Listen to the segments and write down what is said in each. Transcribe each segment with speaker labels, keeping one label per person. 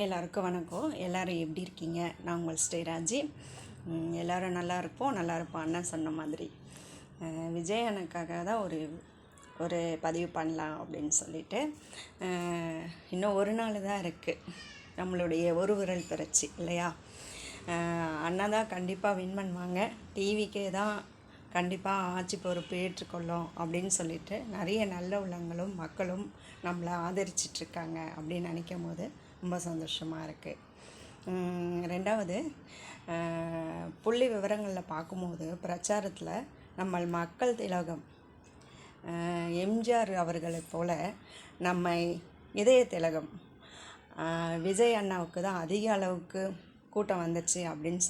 Speaker 1: எல்லாருக்கும் வணக்கம். எல்லோரும் எப்படி இருக்கீங்க? நான் உங்கள் ஸ்ரீராஜி. எல்லோரும் நல்லா இருப்போம் அண்ணன் சொன்ன மாதிரி. விஜய் அண்ணனுக்காக தான் ஒரு பதிவு பண்ணலாம் அப்படின்னு சொல்லிட்டு, இன்னும் ஒரு நாள் தான் இருக்குது நம்மளுடைய ஒரு விரல் பிறச்சி இல்லையா? அண்ணா தான் கண்டிப்பாக வின் பண்ணுவாங்க, டிவிக்கே தான் கண்டிப்பாக ஆட்சி பொறுப்பு ஏற்றுக்கொள்ளும் அப்படின்னு சொல்லிட்டு நிறைய நல்ல உள்ளங்களும் மக்களும் நம்மளை ஆதரிச்சிட்ருக்காங்க அப்படின்னு நினைக்கும் போது ரொம்ப சந்தோஷமாக இருக்குது. ரெண்டாவது, புள்ளி விவரங்களில் பார்க்கும்போது பிரச்சாரத்தில் நம்ம மக்கள் திலகம் எம்ஜிஆர் அவர்களை போல் நம்ம இதய திலகம் விஜய் அண்ணாவுக்கு தான் அதிக அளவுக்கு கூட்டம் வந்துச்சு அப்படின்னு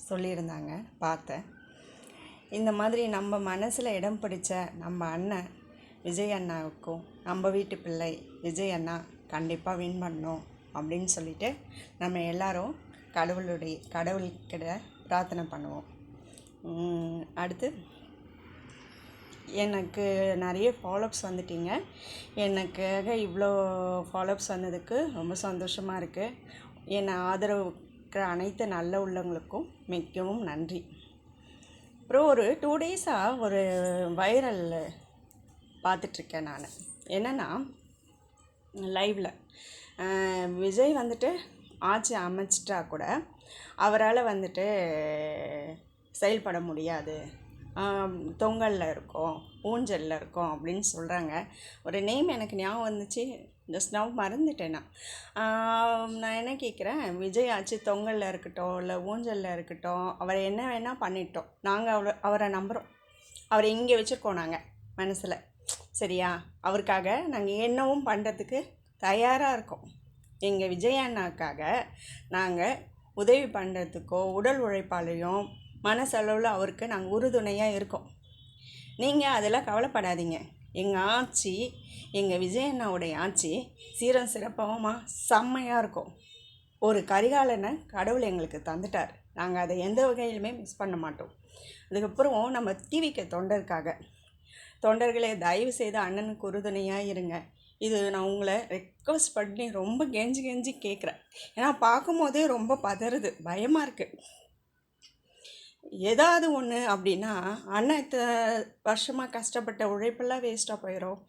Speaker 1: சொல்லியிருந்தாங்க பார்த்தேன். இந்த மாதிரி நம்ம மனசில் இடம் பிடிச்ச நம்ம அண்ணன் விஜய் அண்ணாவுக்கும் நம்ம வீட்டு பிள்ளை விஜய் அண்ணா கண்டிப்பாக வின் பண்ணணும் அப்படின்னு சொல்லிட்டு நம்ம எல்லாரும் கடவுள்கிட்ட பிரார்த்தனை பண்ணுவோம். அடுத்து, எனக்கு நிறைய ஃபாலோஅப்ஸ் வந்துட்டீங்க. எனக்காக இவ்வளோ ஃபாலோஅப்ஸ் வந்ததுக்கு ரொம்ப சந்தோஷமாக இருக்குது. என்னை ஆதரவுக்கு அனைத்து நல்ல உள்ளவங்களுக்கும் மிகவும் நன்றி. அப்புறம் ஒரு 2 டேஸாக ஒரு வைரல் பார்த்துட்ருக்கேன் நான். என்னென்னா, லைவில் விஜய் வந்துட்டு ஆட்சி அமைச்சிட்டா கூட அவரால் வந்துட்டு செயல்பட முடியாது, தொங்கலில் இருக்கோம், ஊஞ்சலில் இருக்கோம் அப்படின்னு சொல்கிறாங்க. ஒரு நேம் எனக்கு ஞாபகம் வந்துச்சு, ஜஸ்ட் நவ் மறந்துட்டேன். நான் என்ன கேட்குறேன், விஜய் ஆட்சி தொங்கலில் இருக்கட்டும் இல்லை ஊஞ்சலில் இருக்கட்டும், அவரை என்ன வேணால் பண்ணிட்டோம், நாங்கள் அவரை நம்புகிறோம், அவரை இங்கே வச்சுருக்கோம் நாங்கள் மனசில், சரியா? அவருக்காக நாங்கள் என்னவும் பண்ணுறதுக்கு தயாராக இருக்கோம். எங்கள் விஜய் அண்ணாக்காக நாங்கள் உதவி பண்ணுறதுக்கோ உடல் உழைப்பாலையும் மனசளவில் அவருக்கு நாங்கள் உறுதுணையாக இருக்கோம். நீங்கள் அதெல்லாம் கவலைப்படாதீங்க. எங்கள் ஆட்சி, எங்கள் விஜய் அண்ணாவுடைய ஆட்சி சீரம் சிறப்பாகவும் செம்மையாக இருக்கும். ஒரு கரிகாலனை கடவுள் எங்களுக்கு தந்துட்டார், நாங்கள் அதை எந்த வகையிலுமே மிஸ் பண்ண மாட்டோம். அதுக்கப்புறம் நம்ம டிவிக்கு தொண்டர்களே, தயவு செய்து அண்ணனுக்கு உறுதுணையாக இருங்க. இது நான் உங்களை ரெக்வஸ்ட் பண்ணி ரொம்ப கெஞ்சி கேட்குறேன். ஏன்னா பார்க்கும்போதே ரொம்ப பதறுது, பயமாக இருக்குது. ஏதாவது ஒன்று அப்படின்னா அண்ணன் வருஷமாக கஷ்டப்பட்ட உழைப்பெல்லாம் வேஸ்ட்டாக போயிடும்.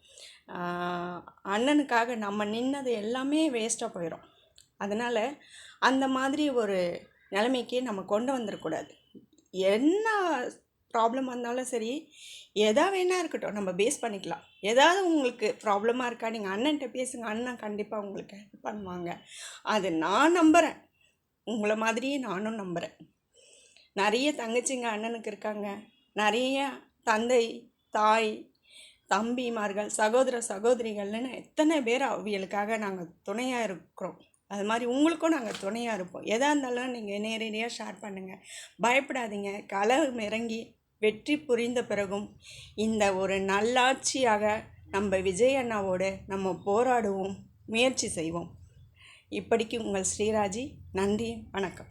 Speaker 1: அண்ணனுக்காக நம்ம நின்னது எல்லாமே வேஸ்ட்டாக போயிடும். அதனால் அந்த மாதிரி ஒரு நிலைமைக்கு நம்ம கொண்டு வந்துடக்கூடாது. என்ன ப்ராப்ளம் வந்தாலும் சரி, எதா வேணா இருக்கட்டும், நம்ம பேஸ் பண்ணிக்கலாம். ஏதாவது உங்களுக்கு ப்ராப்ளமாக இருக்கா, நீங்கள் அண்ணன்ட்ட பேசுங்க, அண்ணன் கண்டிப்பாக உங்களுக்கு ஹெல்ப் பண்ணுவாங்க. அது நான் நம்புகிறேன், உங்களை மாதிரியே நானும் நம்புகிறேன். நிறைய தங்கச்சிங்க அண்ணனுக்கு இருக்காங்க, நிறைய தந்தை தாய் தம்பிமார்கள் சகோதரிகள்னு எத்தனை பேர் அவங்களுக்காக நாங்கள் துணையாக இருக்கிறோம். அது மாதிரி உங்களுக்கும் நாங்கள் துணையாக இருப்போம். எதாக இருந்தாலும் நீங்கள் நேரடியாக ஷேர் பண்ணுங்கள், பயப்படாதீங்க. களம் இறங்கி வெற்றி புரிந்த பிறகும் இந்த ஒரு நல்லாட்சியாக நம்ம விஜய் அண்ணாவோடு நம்ம போராடுவோம், முயற்சி செய்வோம். இப்படிக்கு உங்கள் ஸ்ரீராஜி. நன்றி, வணக்கம்.